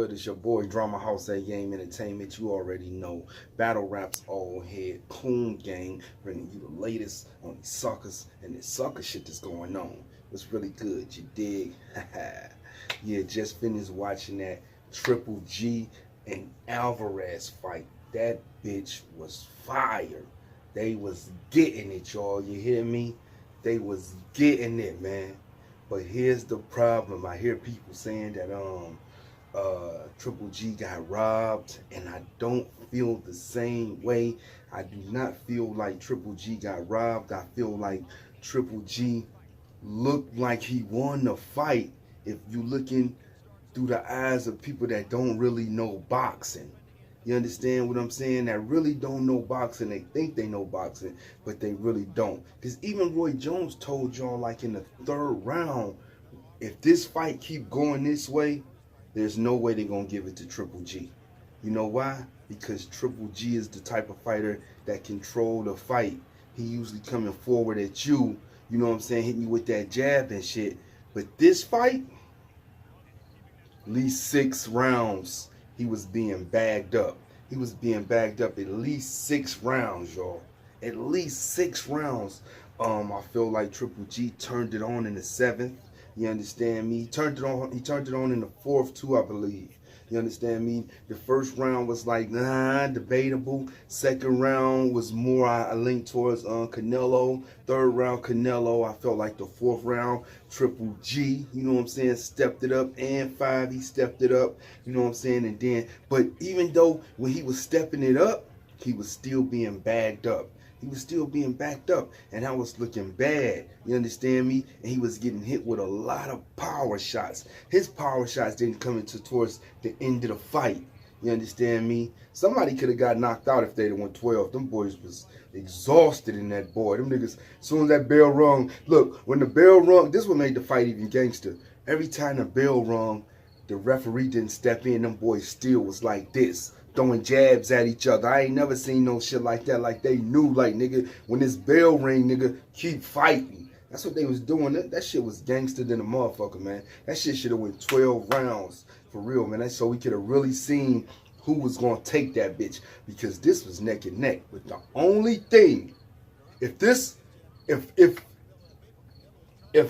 good? It's your boy Drama House A Game Entertainment. You already know. Battle Raps all head. Coon Gang bringing you the latest on these suckers and this sucker shit that's going on. It's really good, you dig? Yeah, just finished watching that Triple G and Alvarez fight. That bitch was fire. They was getting it, y'all. You hear me? They was getting it, man. But here's the problem. I hear people saying that Triple G got robbed, and I don't feel the same way. I do not feel like Triple G got robbed. I feel like Triple G looked like he won the fight if you looking through the eyes of people that don't really know boxing. You understand what I'm saying? That really don't know boxing. They think they know boxing, but they really don't. Because even Roy Jones told y'all, like in the third round, if this fight keep going this way, there's no way they're going to give it to Triple G. You know why? Because Triple G is the type of fighter that control the fight. He usually coming forward at you, you know what I'm saying, hitting you with that jab and shit. But this fight, at least 6 rounds, he was being bagged up. He was being bagged up at least 6 rounds, y'all. At least 6 rounds. I feel like Triple G turned it on in the 7th. You understand me? He turned it on in the 4th too, I believe. You understand me? The first round was like, debatable. Second round was more, I linked towards Canelo. Third round, Canelo. I felt like the 4th round, Triple G, you know what I'm saying, stepped it up. And 5, he stepped it up, you know what I'm saying? And then, but even though when he was stepping it up, he was still being bagged up. He was still being backed up, and that was looking bad. You understand me? And he was getting hit with a lot of power shots. His power shots didn't come into towards the end of the fight. You understand me? Somebody could have got knocked out if they'd have went 12. Them boys was exhausted in that boy. Them niggas, as soon as that bell rung, look, when the bell rung, this what made the fight even gangster. Every time the bell rung, the referee didn't step in. Them boys still was like this, throwing jabs at each other. I ain't never seen no shit like that. Like they knew, like, nigga, when this bell ring, nigga, keep fighting. That's what they was doing. That shit was gangster than a motherfucker, man. That shit should have went 12 rounds. For real, man. So we could have really seen who was going to take that bitch. Because this was neck and neck. But the only thing, if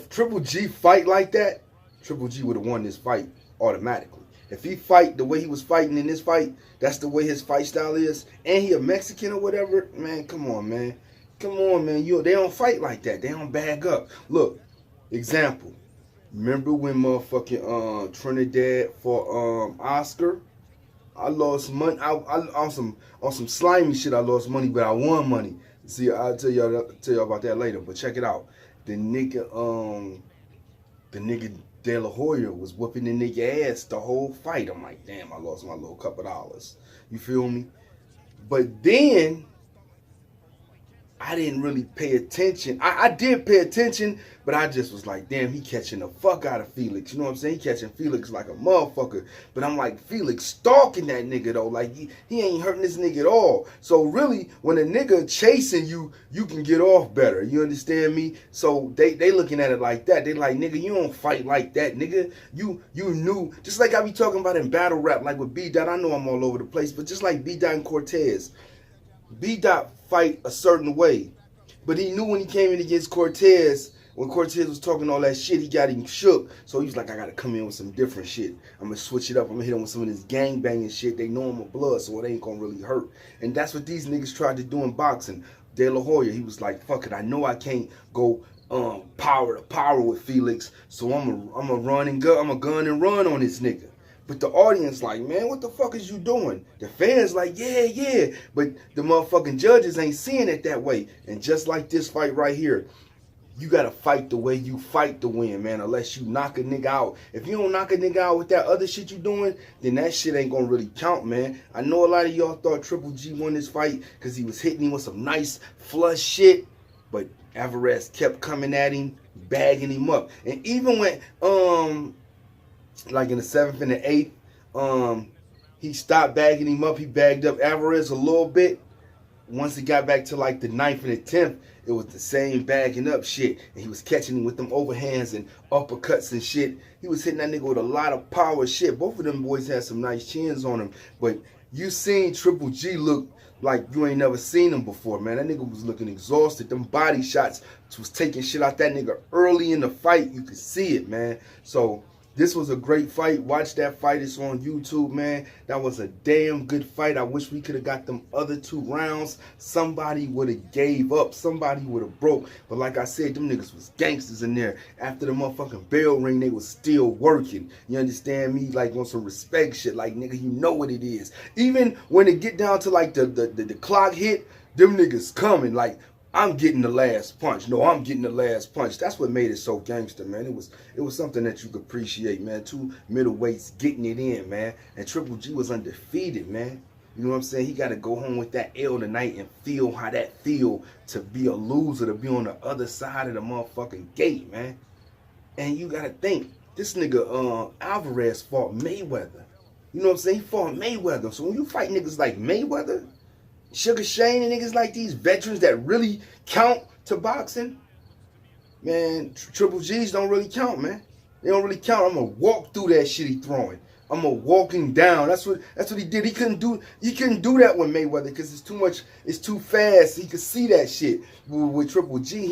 Triple G fight like that, Triple G would have won this fight automatically. If he fight the way he was fighting in this fight, that's the way his fight style is, and he a Mexican or whatever, man, come on, man. Come on, man. They don't fight like that. They don't bag up. Look, example. Remember when motherfucking Trinidad for Oscar? I lost money. On some slimy shit, I lost money, but I won money. See, I'll tell y'all about that later. But check it out. The nigga De La Hoya was whooping the nigga ass the whole fight. I'm like, damn, I lost my little couple dollars. You feel me? But then I didn't really pay attention. I did pay attention, but I just was like, damn, he catching the fuck out of Felix. You know what I'm saying? He catching Felix like a motherfucker. But I'm like, Felix stalking that nigga though. Like he ain't hurting this nigga at all. So really, when a nigga chasing you, you can get off better. You understand me? So they looking at it like that. They like, nigga, you don't fight like that, nigga. You knew, just like I be talking about in battle rap, like with B-Dot. I know I'm all over the place, but just like B-Dot and Cortez. B-Dot fight a certain way, but he knew when he came in against Cortez, when Cortez was talking all that shit, he got him shook. So he was like, I gotta come in with some different shit. I'm gonna switch it up. I'm gonna hit him with some of this gang banging shit. They know I'm a blood, so it ain't gonna really hurt. And that's what these niggas tried to do in boxing. De La Hoya, he was like, fuck it, I know I can't go power to power with Felix, so I'm a run and gun. I'm a gun and run on this nigga. But the audience like, man, what the fuck is you doing? The fans like, yeah. But the motherfucking judges ain't seeing it that way. And just like this fight right here, you got to fight the way you fight to win, man, unless you knock a nigga out. If you don't knock a nigga out with that other shit you doing, then that shit ain't going to really count, man. I know a lot of y'all thought Triple G won this fight because he was hitting him with some nice flush shit. But Alvarez kept coming at him, bagging him up. And even when, like in the 7th and the 8th, he stopped bagging him up. He bagged up Alvarez a little bit. once he got back to like the 9th and the 10th, it was the same bagging up shit. And he was catching him with them overhands and uppercuts and shit. He was hitting that nigga with a lot of power shit. Both of them boys had some nice chins on them. But you seen Triple G look like you ain't never seen him before, man. That nigga was looking exhausted. Them body shots was taking shit out that nigga early in the fight. You could see it, man. So this was a great fight. Watch that fight. It's on YouTube, man. That was a damn good fight. I wish we could have got them other 2 rounds. Somebody would have gave up. Somebody would have broke. But like I said, them niggas was gangsters in there. After the motherfucking bell ring, they was still working. You understand me? Like on some respect shit. Like, nigga, you know what it is. Even when it get down to like the clock hit, them niggas coming. Like, I'm getting the last punch. No, I'm getting the last punch. That's what made it so gangster, man. It was something that you could appreciate, man. 2 middleweights getting it in, man. And Triple G was undefeated, man. You know what I'm saying? He got to go home with that L tonight and feel how that feel to be a loser, to be on the other side of the motherfucking gate, man. And you got to think, this nigga Alvarez fought Mayweather. You know what I'm saying? He fought Mayweather. So when you fight niggas like Mayweather, Sugar Shane and niggas like these veterans that really count to boxing, man, Triple G's don't really count, man. They don't really count. I'm gonna walk through that shit he throwing. I'm gonna walk him down. That's what he did. He couldn't do that with Mayweather because it's too much. It's too fast. He could see that shit. With Triple G,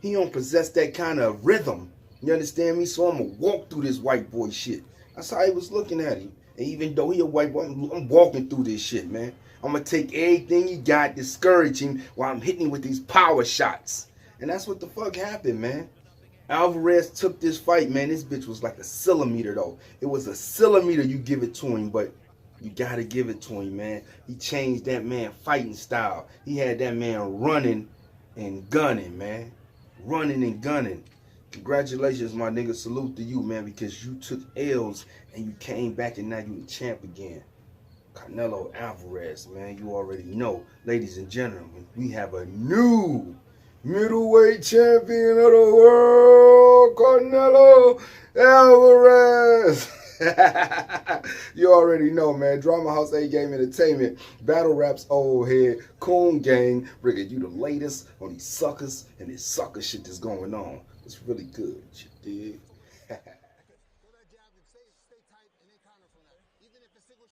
he don't possess that kind of rhythm. You understand me? So I'm gonna walk through this white boy shit. That's how he was looking at him. And even though he a white boy, I'm walking through this shit, man. I'm going to take everything he got, discourage him while I'm hitting him with these power shots. And that's what the fuck happened, man. Alvarez took this fight, man. This bitch was like a centimeter, though. It was a centimeter you give it to him, but you got to give it to him, man. He changed that man fighting style. He had that man running and gunning, man. Running and gunning. Congratulations, my nigga. Salute to you, man, because you took L's and you came back and now you the champ again. Canelo Alvarez, man, you already know. Ladies and gentlemen, we have a new middleweight champion of the world, Canelo Alvarez. You already know, man. Drama House A Game Entertainment, Battle Raps Old Head, Coon Gang, bringing you the latest on these suckers and this sucker shit that's going on. It's really good, you dig?